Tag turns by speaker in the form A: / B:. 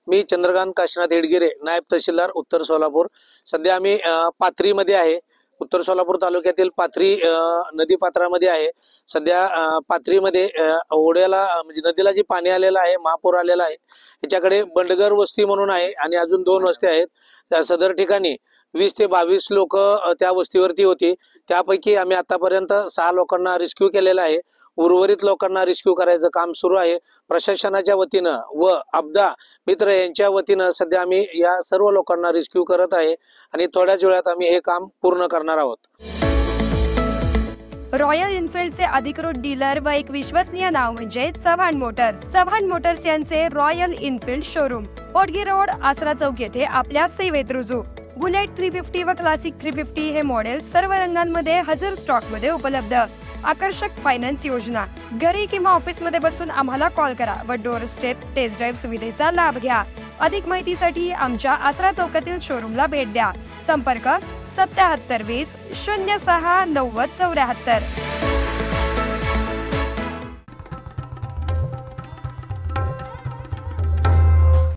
A: मी चंद्रकांत काशीनाथ हेडगिरे, नायब तहसीलदार उत्तर सोलापूर। सध्या आम्ही पाथरीमध्ये आहे। उत्तर सोलापूर तालुक्यातील पाथरी नदीपात्रामध्ये आहे। सध्या पाथरीमध्ये ओढ्याला म्हणजे नदीला जे पाणी आलेलं आहे, महापूर आलेला आहे, याच्याकडे बंडगर वस्ती म्हणून आहे आणि अजून 2 वस्त्या आहेत। त्या सदर ठिकाणी 20 ते 22 लोक त्या वस्तीवरती होती। त्यापैकी आम्ही आतापर्यंत 6 लोकांना रेस्क्यू केलेला आहे। उर्वरित लोकांना रेस्क्यू करायचं काम सुरू आहे। प्रशासनाच्या वतीनं व आपदा मित्र यांच्या वतीनं सध्या आम्ही या सर्व लोकांना रेस्क्यू करत आहे आणि थोड्याच वेळात आम्ही हे काम पूर्ण करणार आहोत।
B: रॉयल एनफील्डचे अधिकृत डीलर व एक विश्वसनीय नाव म्हणजे चव्हाण मोटर्स। चव्हाण मोटर्स यांचे रॉयल एनफील्ड शोरूम पोटगी रोड, आसरा चौक येथे आपल्या सेवेत रुजू। बुलेट 350 व क्लासिक 350 हे मॉडेल सर्व रंगांमध्ये हजर स्टॉक मध्ये उपलब्ध। आकर्षक फायनान्स योजना। घरी किंवा ऑफिस मध्ये बसून आम्हाला कॉल करा व डोअर स्टेप टेस्ट ड्राईव्ह सुविधेचा लाभ घ्या। अधिक माहितीसाठी आमच्या आसरा चौकातील शोरूमला भेट द्या। संपर्क 7720 06 90 74।